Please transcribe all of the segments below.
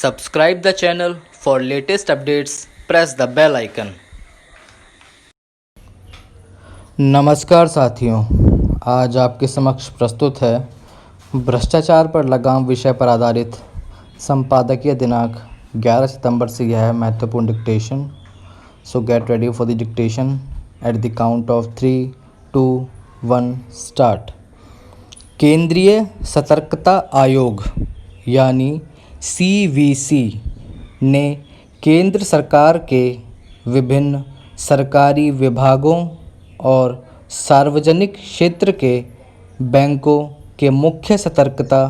Subscribe the channel for latest updates. Press the bell icon. नमस्कार साथियों, आज आपके समक्ष प्रस्तुत है भ्रष्टाचार पर लगाम विषय पर आधारित संपादकीय दिनांक 11 सितंबर से यह है महत्वपूर्ण dictation. So get ready for the dictation at the count of 3, 2, 1 start. केंद्रीय सतर्कता आयोग यानी CVC ने केंद्र सरकार के विभिन्न सरकारी विभागों और सार्वजनिक क्षेत्र के बैंकों के मुख्य सतर्कता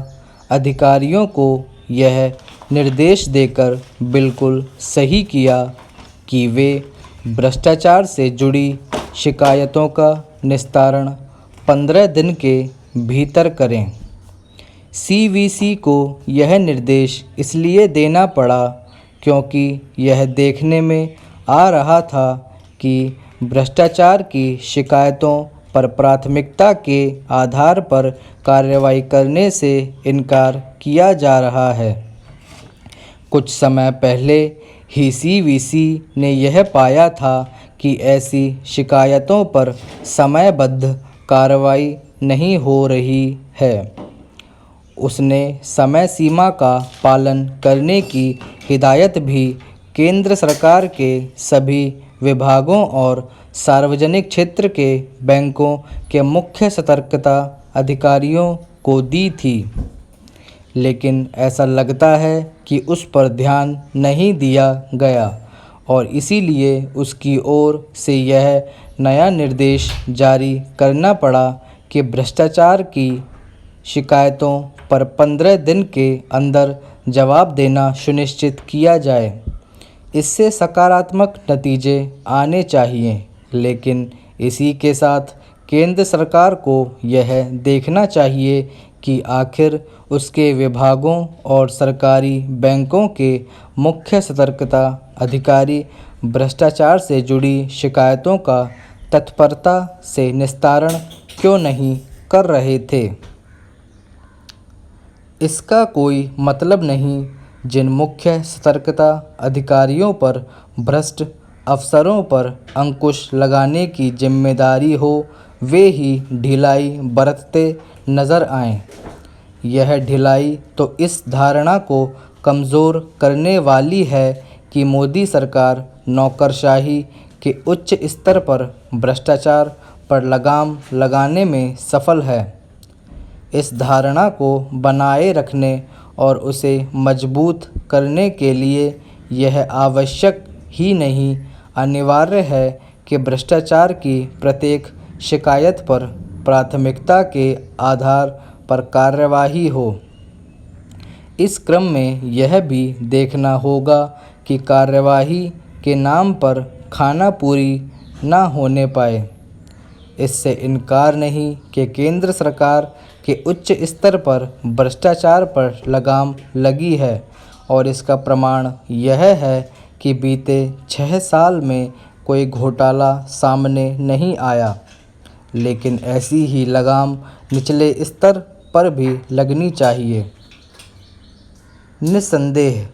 अधिकारियों को यह निर्देश देकर बिल्कुल सही किया कि वे भ्रष्टाचार से जुड़ी शिकायतों का निस्तारण 15 दिन के भीतर करें। CVC को यह निर्देश इसलिए देना पड़ा क्योंकि यह देखने में आ रहा था कि भ्रष्टाचार की शिकायतों पर प्राथमिकता के आधार पर कार्रवाई करने से इनकार किया जा रहा है। कुछ समय पहले ही CVC ने यह पाया था कि ऐसी शिकायतों पर समयबद्ध कार्रवाई नहीं हो रही है। उसने समय सीमा का पालन करने की हिदायत भी केंद्र सरकार के सभी विभागों और सार्वजनिक क्षेत्र के बैंकों के मुख्य सतर्कता अधिकारियों को दी थी, लेकिन ऐसा लगता है कि उस पर ध्यान नहीं दिया गया और इसीलिए उसकी ओर से यह नया निर्देश जारी करना पड़ा कि भ्रष्टाचार की शिकायतों पर 15 दिन के अंदर जवाब देना सुनिश्चित किया जाए। इससे सकारात्मक नतीजे आने चाहिए, लेकिन इसी के साथ केंद्र सरकार को यह देखना चाहिए कि आखिर उसके विभागों और सरकारी बैंकों के मुख्य सतर्कता अधिकारी भ्रष्टाचार से जुड़ी शिकायतों का तत्परता से निस्तारण क्यों नहीं कर रहे थे। इसका कोई मतलब नहीं जिन मुख्य सतर्कता अधिकारियों पर भ्रष्ट अफसरों पर अंकुश लगाने की जिम्मेदारी हो वे ही ढिलाई बरतते नज़र आएं। यह ढिलाई तो इस धारणा को कमज़ोर करने वाली है कि मोदी सरकार नौकरशाही के उच्च स्तर पर भ्रष्टाचार पर लगाम लगाने में सफल है। इस धारणा को बनाए रखने और उसे मजबूत करने के लिए यह आवश्यक ही नहीं अनिवार्य है कि भ्रष्टाचार की प्रत्येक शिकायत पर प्राथमिकता के आधार पर कार्यवाही हो। इस क्रम में यह भी देखना होगा कि कार्यवाही के नाम पर खाना पूरी ना होने पाए। इससे इनकार नहीं कि केंद्र सरकार के उच्च स्तर पर भ्रष्टाचार पर लगाम लगी है और इसका प्रमाण यह है कि बीते 6 साल में कोई घोटाला सामने नहीं आया, लेकिन ऐसी ही लगाम निचले स्तर पर भी लगनी चाहिए। निस्संदेह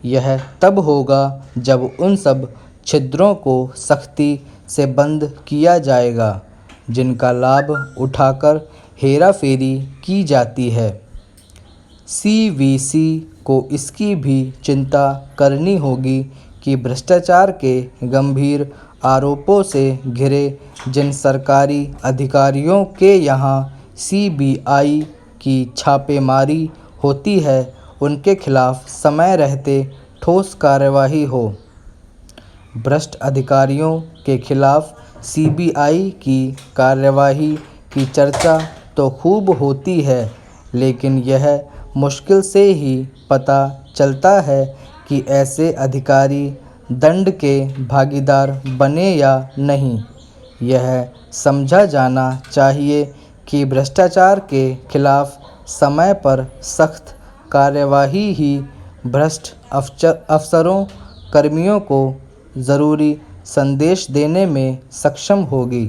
यह तब होगा जब उन सब छिद्रों को सख्ती से बंद किया जाएगा जिनका लाभ उठाकर हेराफेरी की जाती है। CVC को इसकी भी चिंता करनी होगी कि भ्रष्टाचार के गंभीर आरोपों से घिरे जिन सरकारी अधिकारियों के यहाँ CBI की छापेमारी होती है उनके खिलाफ समय रहते ठोस कार्यवाही हो। भ्रष्ट अधिकारियों के खिलाफ CBI की कार्यवाही की चर्चा तो खूब होती है, लेकिन यह मुश्किल से ही पता चलता है कि ऐसे अधिकारी दंड के भागीदार बने या नहीं। यह समझा जाना चाहिए कि भ्रष्टाचार के खिलाफ समय पर सख्त कार्यवाही ही भ्रष्ट अफसरों कर्मियों को ज़रूरी संदेश देने में सक्षम होगी।